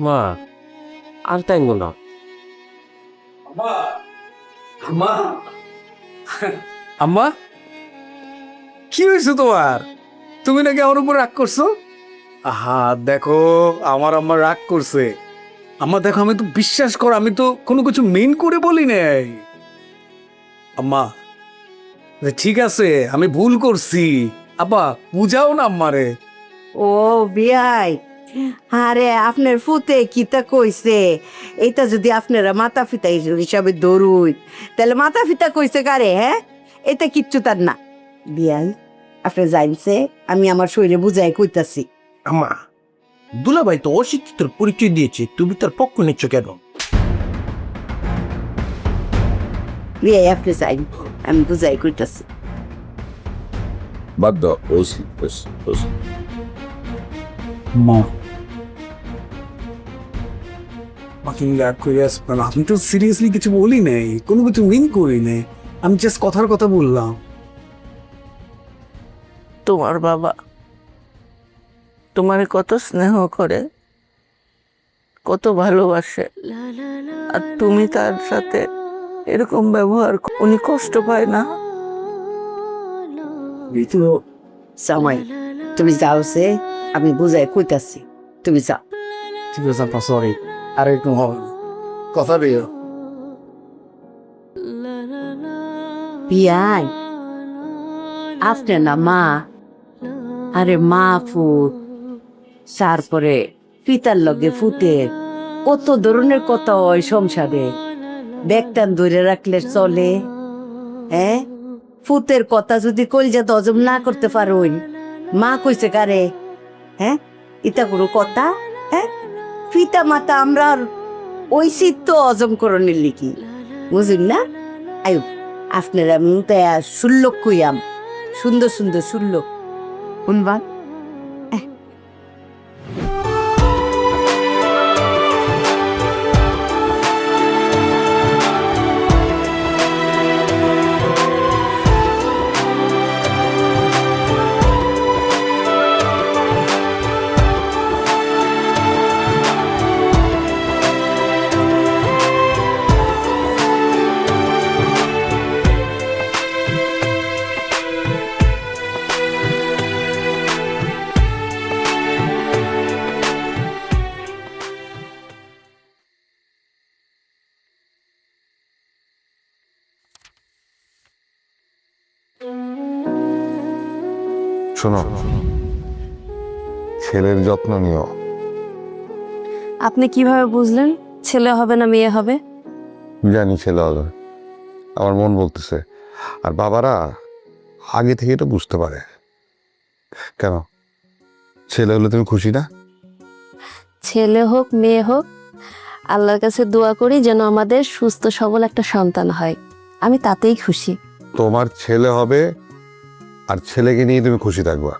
মা আর টাইমবো না। আম্মা আম্মা কি হয়েছে তোমার? তুমি নাকি আমার উপর রাগ করছো? আহা দেখো, আমার আম্মা রাগ করছে। আম্মা দেখো, আমি তো বিশ্বাস করো, আমি তো কোনো কিছু মেন করে বলি নাই। আম্মা ঠিক আছে, আমি ভুল করছি। আব্বা বুঝাও না আম্মারে। ও বিয়াই, আরে আপনার ফুতে কিতা কইছে, এটা যদি আপনারা মাতা পিতা হিসাবে ধরুই, তাহলে মাতা পিতা কইছে কারে? হ্যাঁ, এটা কিচ্ছু তার না। বিয়াই, আপনি জানছে আমি আমার শরীরে বুঝাই কইতাছি। আম্মা, দুলাভাই তো অশিক্ষিতর পরিচয় দিয়েছে, তুমি তার পক্ষ নিচ্ছ কেন? বিয়াই, আপনি জান, আমি বুঝাই কইতাছি। বাদ দাও, ওসি ওসি ওসি। মা বাকি রাগ করে আসবেন, আমি তো সিরিয়াসলি কিছু বলি নাই, কোনো কিছু মিন করি নাই, আমি জাস্ট কথার কথা বললাম। তোমার বাবা তোমারে কত স্নেহ করে, কত ভালোবাসে, আর তুমি তার সাথে এরকম ব্যবহার, উনি কষ্ট পায় না? জামাই, তুমি যাও, সে আমি বুঝাই কইতাছি, তুমি যাও। ঠিক আছে আপা, সরি, আর একটু হবে না। কথা দিও। বিয়াই, আপনি না মা, আরে মা ফুট, তারপরে পিতার লগে ফুটের কত ধরনের কথা হয় সংসারে, ব্যাগটান ধরে রাখলে চলে? হ্যাঁ, ফুতের কথা যদি কলজা হজম না করতে পারোই, মা কইছে কারে? হ্যাঁ, ইটা কোনো কথা? হ্যাঁ, পিতা মাতা আমরা ওই চিত্ত হজম করণের লিখি, বুঝুন না? আয়ু, আপনার আমি শুল্লক কইয়াম, সুন্দর সুন্দর শুল্লক শুনবা। শোনো, ছেলের যত্ন নিও। আপনি কিভাবে বুঝলেন ছেলে হবে না মেয়ে হবে? জানি ছেলে হবে, আমার মন বলতেছে। আর বাবারা আগে থেকে এটা বুঝতে পারে। কেন, ছেলে হলে তুমি খুশি না? ছেলে হোক মেয়ে হোক, আল্লাহর কাছে দোয়া করি যেন আমাদের সুস্থ সবল একটা সন্তান হয়, আমি তাতেই খুশি। তোমার ছেলে হবে আর ছেলেকে নিয়ে তুমি খুশি থাকবা।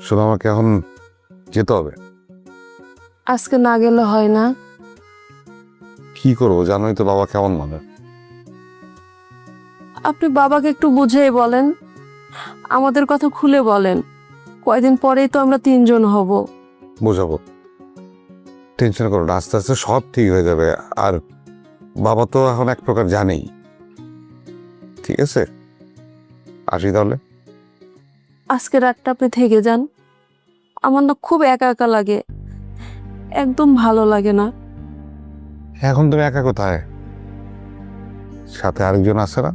শোনো, আমাকে এখন যেতে হবে। আজকে না গেলে হয় না? কি করবো, জানোই তো বাবা কেমন মানে। আপনি বাবাকে একটু বুঝিয়ে বলেন, আমাদের কথা খুলে বলেন, কয়দিন পরেই তো আমরা 3 জন হব। বোঝাবো, টেনশন করো না, আস্তে আস্তে সব ঠিক হয়ে যাবে। আর বাবা তো এখন এক প্রকার জানেই। ঠিক আছে, আসি তাহলে। আজকে রাতটা আপনি থেকে যান, আমার না খুব একা একা লাগে, একদম ভালো লাগে না। এখন তুমি একা কোথায়? সাথে আরেকজন আছে না?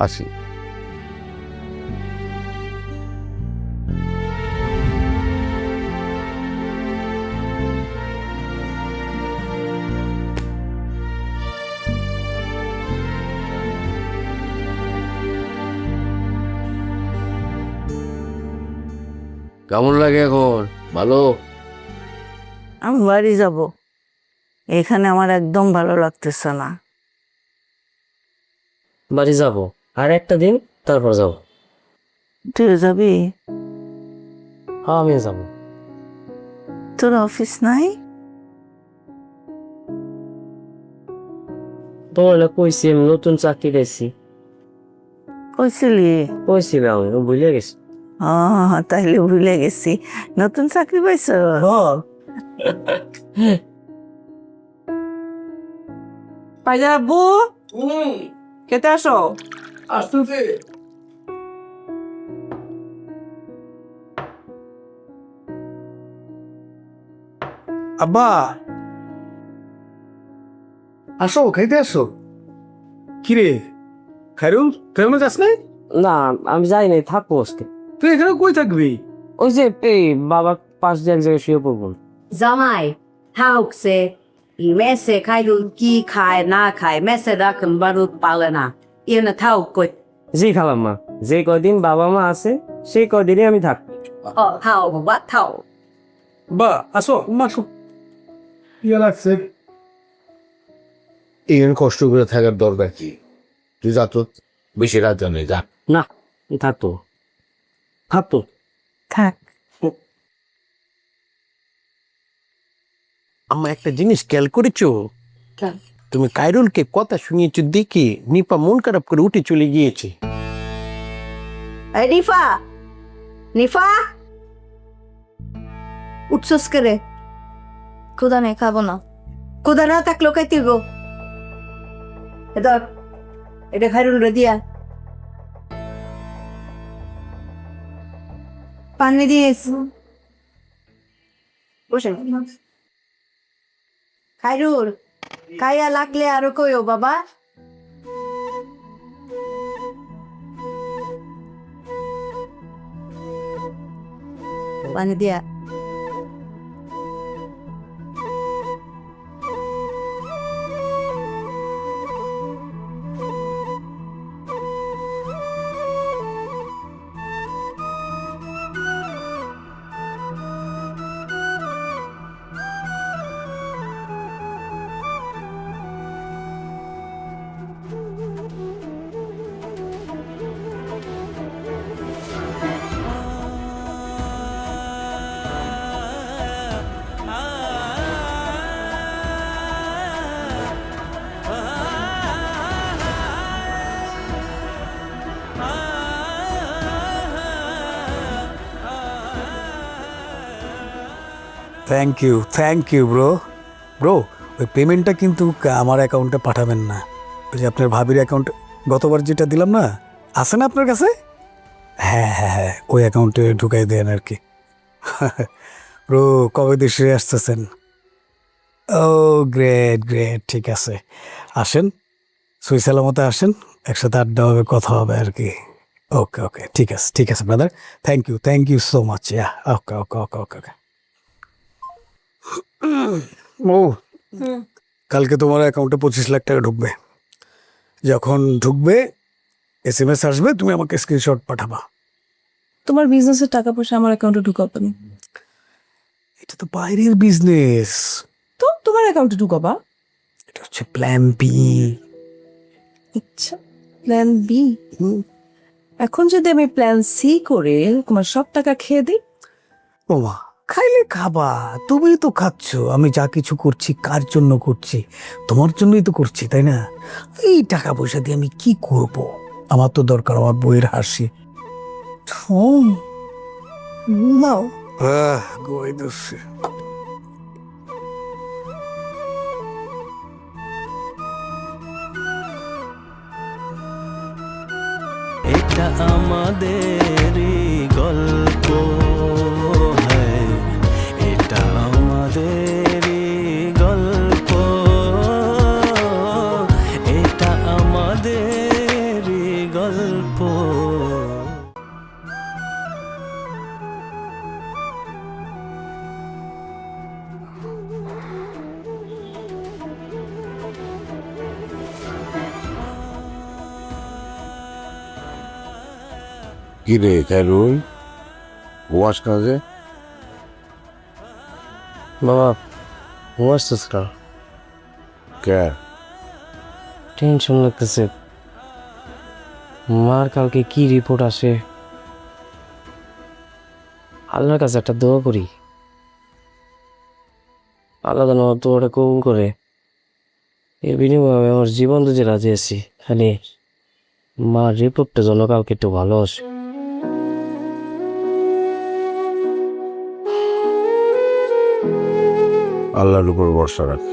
আসি। কেমন লাগে এখন? ভালো? আমি বাড়ি যাব, এখানে আমার একদম ভালো লাগতেছে না। বাড়ি যাব আর একটা দিন, তারপর যাব। তুই যাবি? হ্যাঁ, আমি যাব। তোর অফিস নাই? তোমার না কইছি আমি নতুন চাকরি পেয়েছি। কইছিলি? কইছিলাম, আমি ভুলে গেছি। তাইলে ভুলে গেছি, নতুন চাকরি পাইছো? পাইলা আব্বু, খেতে আসো। আসতেছে। আব্বা, আসো খাইতে আসো। কিরে খাইরুল, তুই এখনো যাস নাই? না, আমি যাই নাই, থাকবো আজকে। তুই এখানে কই থাকবি? ওই যে এই বাবা পাশ দিয়ে এক জায়গায় শুয়ে পড়বো। জামাই থাকছে মেসে খাইরুল কি খায় না খায় মেসে রাখেন বারুদ পালে না ইয়ে থাক কই জি খালাম্মা, যে কদিন বাবা মা আছে সেই কদিনই আমি থাকবো। ও থাও বাবা থাও। বা আসো মাসো। ইয়া লাগছে। এখানে কষ্ট করে থাকার দরকার কি? তুই যা তো, বেশি রাত জানে যা। না, থাকতো থাকতো। থাক। আম্মা একটা জিনিস খেয়াল করেছো? কেন? তুমি কাইরুলকে কথা শুনিয়েছো দেখে নিপা মন খারাপ করে উঠে চলে গিয়েছে। এই নিফা, নিফা উঠছস করে? ক্ষুধা নেই, খাবো না। কোদা না থাকলো খাইতে গো। এদর এটা খাইরুল রে দিয়া পানি দিয়েছ বসে। খাইরুল খাইয়া লাগলে আরো কইও বাবা। পানি দিয়া থ্যাংক ইউ ব্রো। ব্রো ওই পেমেন্টটা কিন্তু আমার অ্যাকাউন্টে পাঠাবেন না, ওই যে আপনার ভাবির অ্যাকাউন্টে গতবার যেটা দিলাম না, আছে না আপনার কাছে? হ্যাঁ হ্যাঁ হ্যাঁ, ওই অ্যাকাউন্টে ঢুকাই দেন আর কি। ব্রো কবে দেশে আসতেছেন? ও গ্রেট গ্রেট, ঠিক আছে আসেন, সই সালামতে আসেন, একসাথে আড্ডা হবে, কথা হবে আর কি। ওকে ওকে, ঠিক আছে brother, thank you so much. Okay okay okay okay okay. ও কালকে তোমার অ্যাকাউন্টে 25 লাখ টাকা ঢুকবে, যখন ঢুকবে SMS আসবে, তুমি আমাকে স্ক্রিনশট পাঠাবা। তোমার বিজনেসের টাকা পয়সা আমার অ্যাকাউন্টে ঢুকাবেন, এটা তো বাইরের বিজনেস, তো তোমার অ্যাকাউন্টে ঢুকাবা। এটা হচ্ছে প্ল্যান বি। আচ্ছা, প্ল্যান বি। এখন যদি আমি প্ল্যান সি করে তোমার সব টাকা খেয়ে দিই? ওমা, খাইলে খাবা, তুমি তো খাচ্ছ, আমি যা কিছু করছি কার জন্য করছি? তোমার জন্যই তো করছি, তাই না? এই টাকা পয়সা দিয়ে আমি কি করব? আমার তো দরকার আমার বইয়ের হাসি। নাও। গোয়াই দোষে। এটা আমাদেরই গল্প, হ্যাঁ এটা আমাদেরই গল্প, এটা আমাদেরই গল্প। কি রে কাইরুল, ওয়াশ কাজে? বাবা ঘুমাচ্ছিস না? কে? টেনশন লাগতেছে, মার কালকে কি রিপোর্ট আসে। আল্লাহর কাছে একটা দোয়া করি, আল্লাহ যেন আমার দোয়াটা কবুল করে। এর বিনিময়ে আমি আমার জীবন দিতে রাজি আছি, খালি মার রিপোর্টটা যেন কালকে একটু ভালো আসে। আল্লাহর উপর ভরসা রাখ।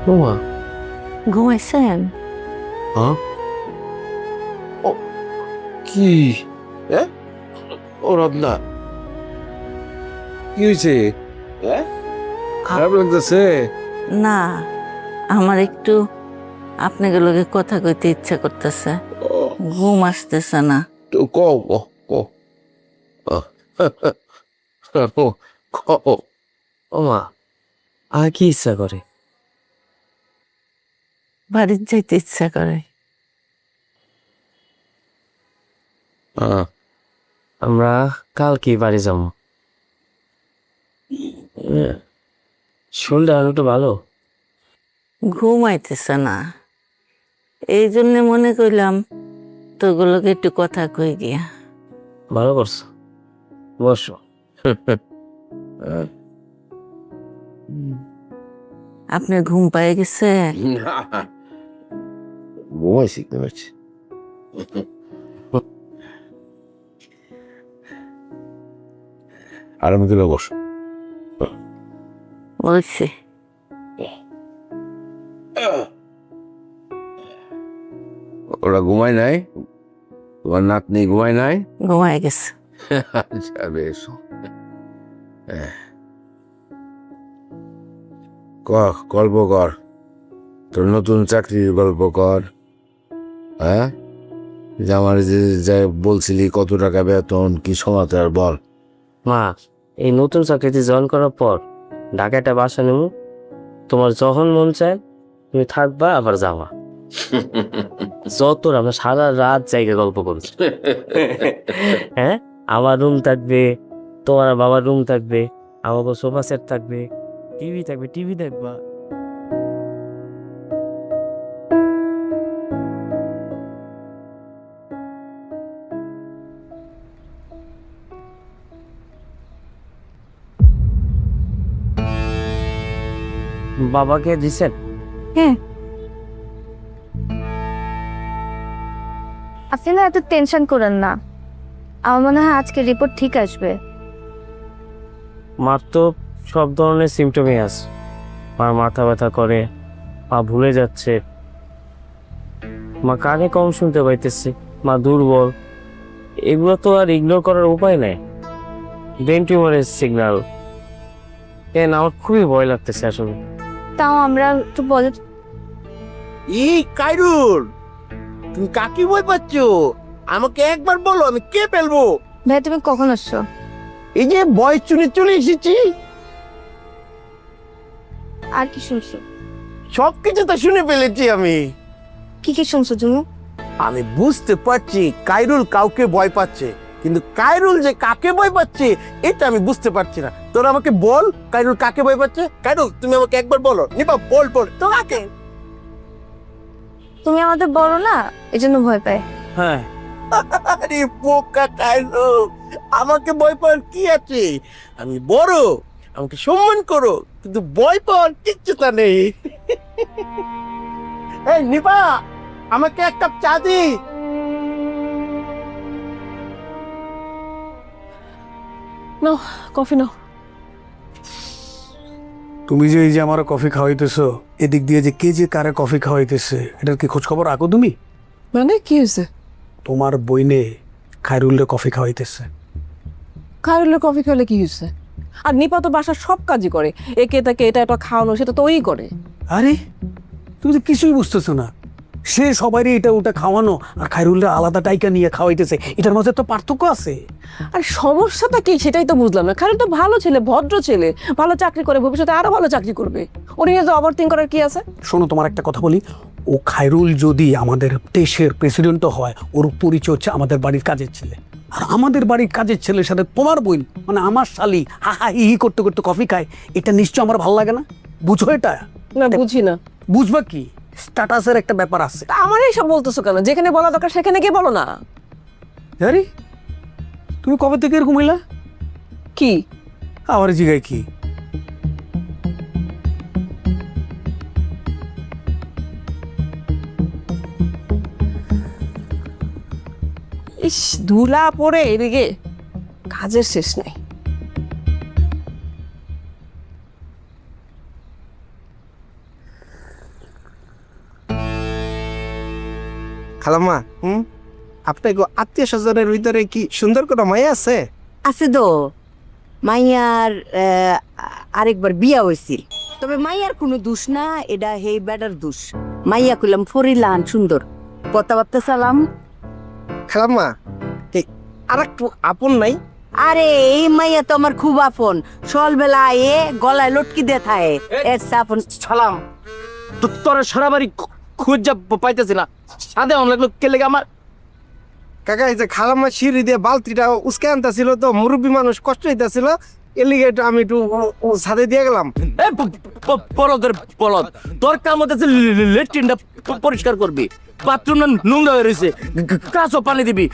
বৌমা, ঘুমাইছেন? হ্যাঁ ও কি ও রত্না কি হয়েছে? খারাপ লাগতেছে? না, আমার একটু আপনাকে লগে কথা কইতে ইচ্ছা করতেছে, ঘুম আসতেছে না। তো কও কও কও। ওমা, আর কি ইচ্ছা করে? বাড়ির যাইতে ইচ্ছা করে। আমরা কালকে বাড়ি যাবো। শরীরটা একটু ভালো। ঘুমাইতেছে না, এই জন্য মনে করলাম তোগুলোকে একটু কথা কই গিয়া। ভালো করছো, বসো। আপনার ঘুম পায়ে গেছে? ঘুমাই শিখতে পারছি। আরাম করে বস। বলছি ওরা ঘুমায় নাই? তোমার নাতনি ঘুমায় নাই? ঘুমাই গেছে। আচ্ছা বেশ। গল্প কর, তোর নতুন চাকরির গল্প কর। হ্যাঁ, যে আমার যে বলছিলি কত টাকা বেতন, কি সমাচার বল। মা, এই নতুন চাকরিতে জয়েন করার পর ঢাকা একটা বাসা নেব। তোমার যখন মন চায় তুমি থাকবা, আবার যাওয়া। যত আমরা সারা রাত জায়গা গল্প করছি। হ্যাঁ, আমার রুম থাকবে, তোমার বাবার রুম থাকবে, আমাকে সোফা সেট থাকবে, টিভি থাকবে, টিভি দেখবা। বাবাকে দিছেন? হ্যাঁ। আপনি না এত টেনশন করেন না, আমার মনে হয় আজকে রিপোর্ট ঠিক আসবে। মার তো সব ধরনের সিমটমই আছে। মার মাথা ব্যথা করে, মা ভুলে যাচ্ছে, মা কানে কম শুনতে পাইতেছে, মা দুর্বল। এগুলো তো আর ইগনোর করার উপায় নেই। ব্রেন টিউমারের সিগন্যাল। আমার খুবই ভয় লাগতেছে আসলে। তাও আমরা তো বলে এই কাইরুল, তুমি কাকি ভয় পাচ্ছ? আমাকে একবার বলো, আমি কে ফেলবো? ভাই তুমি কখন আসছো? এই যে বয়স চুনে চলে এসেছি। আর কি শুনছো? সবকিছু তো শুনে ফেলেছি আমি। কি কি শুনছো তুমি? আমি বুঝতে পারছি কাইরুল কাউকে ভয় পাচ্ছে, কিন্তু কাইরুল যে কাকে ভয় পাচ্ছে এটা আমি বুঝতে পারছি না। তোরা আমাকে বল, কাইরুল কাকে ভয় পাচ্ছে? কাইরুল তুমি আমাকে একবার বলো। নিপা বল বল, তো কাকে? তুমি আমাদের বড় না, এজন্য ভয় পায়। হ্যাঁ, আরে বোকা কাইরুল, আমাকে ভয় পাওয়ার কি আছে? আমি বড়, আমাকে সম্মান করো, কিন্তু ভয় পাওয়ার কিচ্ছুটা নেই। এই নিপা, আমাকে এক কাপ চা দি। নাও কফি নাও। তুমি যে এই যে আমার কফি খাওয়াইতেছো, এদিক দিয়ে যে কে যে কারে কফি খাওয়াইতেছে, এটার কি খোঁজ খবর রাখো তুমি? মানে কি হয়েছে? তোমার বইনে খায়রুলের কফি খাওয়াইতেছে। খায়রুলের কফি খেলে কি হয়েছে? আর নিপা তো বাসার সব কাজই করে, একে তাকে এটা এটা খাওয়ানো সেটা তো ওই করে। আরে তুমি তো কিছুই বুঝতেছো না। সে সবারই এটা ওটা খাওয়ানো, আর খায়রুলের আলাদা টাইকা নিয়ে খাওয়াইতেছে। এটার মধ্যে তো পার্থক্য আছে। আর সমস্যাটা কি সেটাই তো বুঝলাম না। খায়রুল তো ভালো ছেলে, ভদ্র ছেলে, ভালো চাকরি করে, ভবিষ্যতে আরো ভালো চাকরি করবে। ওর নিয়ে তো ওভারথিঙ্ক করার কি আছে? শোনো, তোমার একটা কথা বলি, ও খায়রুল যদি আমাদের দেশের প্রেসিডেন্টও হয়, ওর পরিচয় হচ্ছে আমাদের বাড়ির কাজের ছেলে। আর আমাদের বাড়ির কাজের ছেলের সাথে তোমার বোন মানে আমার শালি হা হা হি হি করতে করতে কফি খায়, এটা নিশ্চয় আমার ভালো লাগে না। বুঝো এটা? না বুঝি না। বুঝবা কি, স্ট্যাটাসের একটা ব্যাপার আছে। তা আমার এইসব বলতেছো কেন? যেখানে বলা দরকার সেখানে গিয়ে বলো না। আরে তুমি কবে থেকে এরকম হইলা? কি আমার জিগায় কি? ইস, ধুলা পড়ে এদিকে কাজের শেষ নেই। খালাম্মা, আপনার আত্মীয় স্বজনের ভিতরে কি সুন্দর কোনো মায়া আছে? আছে তো, মাইয়ার আরেকবার বিয়া হয়েছিল, তবে মাইয়ার কোনো দোষ না, এটা হেই বেটার দোষ। মাইয়া কইলাম ফরিলান সুন্দর, কথাবার্তা সালাম। খালাম্মা, এই আর একটু আপন নাই? আরে এই মাইয়া তো আমার খুব আপন, সকালবেলা আয়ে গলায় লটকি দিয়ে থাকে, এর আপন। সালাম, তোর সারা বাড়ি খুঁজা পাইতেছি না, সাদে অন লাগলো কে লেগে আমার। কাকা, এই যে খালাম্মা সিঁড়ি দিয়ে বালতিটা উসকে আনতেছিল তো, মুরব্বী মানুষ কষ্ট হইতেছিল, এলিগে আমি একটু ছাদে দিয়ে গেলাম। বলদের বলদ, তোর কাম হচ্ছে লেট্রিনটা পরিষ্কার করবি, বাথরুমটা নোংরা হয়ে রয়েছে, কাঁচও পানি দিবি,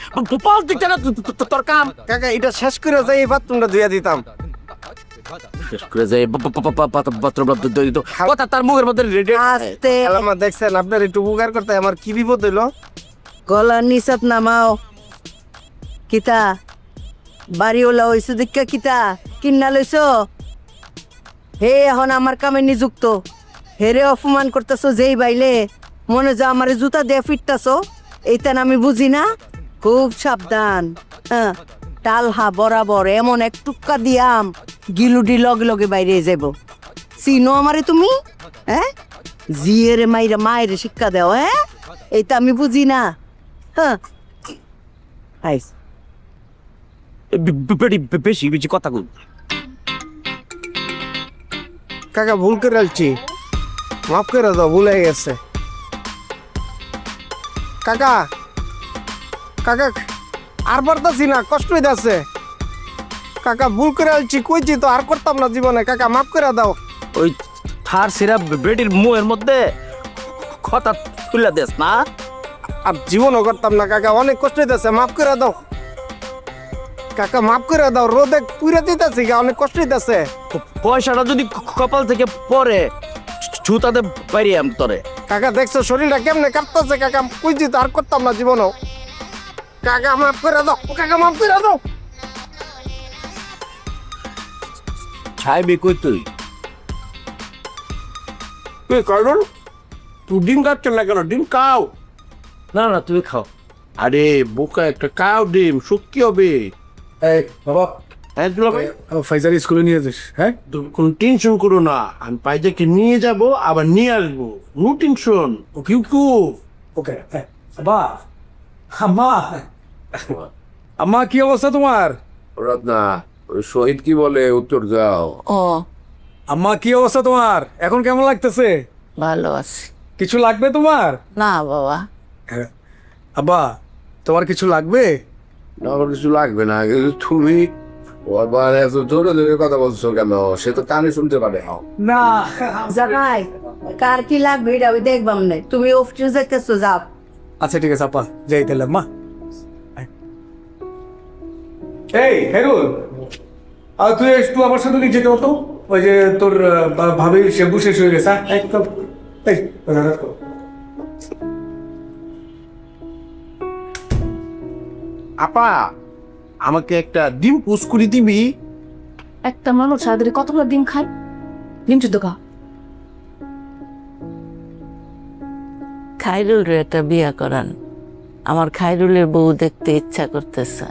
পাল্টিটা না তোর কাম। কাকা, এটা শেষ করে যাই এই বাথরুমটা ধুইয়া দিতাম। শেষ করে যায় কথা তার মুখের মধ্যে আস্তে খালাম্মা, দেখছেন আপনার একটু উপকার করতে আমার কি বিপদ হইলো। গলার নিচাত নামাও। কিতা বাড়িওলা হইছো দেখা, কিতা কিন্না লইছ? হে এখন আমার কামে নিযুক্ত, হেরে অপমান করতেছো যেই বাইলে, মনে যা আমারে জুতা দিয়ে ফিরতাছো, এইটা আমি বুঝি না। খুব সাবধান, হ্যাঁ, টালহা বরাবর এমন এক টুক্কা দিয়াম গিলুডি লগে লগে বাইরে যাব। চিনো আমারে তুমি? হ্যাঁ, জিয়েরে মাইরা মায়ের শিক্ষা দেও, হ্যাঁ, এইটা আমি বুঝি না। হ্যাঁ, আইস বেশি বেশি কথা কই। কাকা, ভুল করে আলছি, মাফ করে দাও, ভুল হয়ে গেছে। কাকা, কাকা আর পারতাছি না, কষ্ট হইতাছে। কাকা, ভুল করে আলছি, কইছি তো আর করতাম না জীবনে। কাকা, মাফ করে দাও। ওই থার সিরা বেডির মুহের মধ্যে কথা তুলে দেস না। আর জীবনও করতাম না কাকা, অনেক কষ্ট হইতাছে, মাফ করে দাও। কাকা, মাফ করে দাও, রোদে পুড়ে দিতেছি, অনেক কষ্ট হইতাছে। পয়সাটা যদি কপাল থেকে পড়ে ছুতাতে পারি আমি তোরে। কাকা, দেখছো শরীরটা কেমনে কাঁপতেছে। কাকা, কইছি তো আর করতাম না জীবনও। কাকা, মাফ করে দাও। কাকা, মাফ করে দাও। ছাইবি কই তুই? তুই কারণ তুই ডিম খাচ্ছেন না কেন? ডিম খাও। না না, তুমি খাও। আরে বোকা একটা, খাও ডিম, শুকি হবে। এই বাবা, হ্যাঁ দুলাভাই, ফাইজার স্কুলে নিয়ে যাস। হ্যাঁ, তুমি কোনো টেনশন করো না, আমি পাইজাকে নিয়ে যাব আবার নিয়ে আসবো, নো টেনশন। কিউ কিউ। ওকে। আব্বা, আম্মা, আম্মা কি অবস্থা তোমার? রত্না, ওই শহীদ কি বলে উত্তর দাও। ও, আম্মা কি অবস্থা তোমার? এখন কেমন লাগতেছে? ভালো আছি। কিছু লাগবে তোমার? না বাবা, আব্বা, তোমার কিছু লাগবে? না, আমার কিছু লাগবে না, কিন্তু তুমি ওরবার এত জোরে জোরে কথা বলছো কেন? সে তো কানে শুনতে পারে। না। জামাই, কার কি লাগবে এটা আমি দেখবাম না, তুমি অফিসে যাইতেছো, যাও। আচ্ছা ঠিক আছে আপা, যাই তাহলে। মা, এই হেরুল, আর তুই একটু আমার সাথে নিচে যেতে হতো, ওই যে তোর ভাবি সেবু শেষ হয়ে গেছে। একদম আপা, আমাকে একটা ডিম পুষ করে দিবি? একটা মানুষ সারাদিনে কতগুলো ডিম খায়? ডিম চুদ্দ খা। খাইরুলের একটা বিয়া করান, আমার খাইরুলের বউ দেখতে ইচ্ছা করতেছে।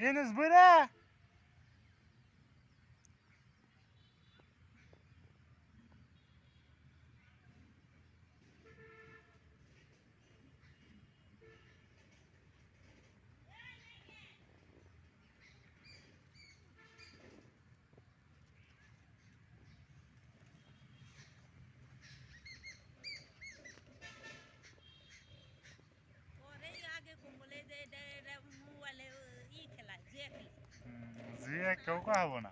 Enes bıra. যে কেউ খাবো না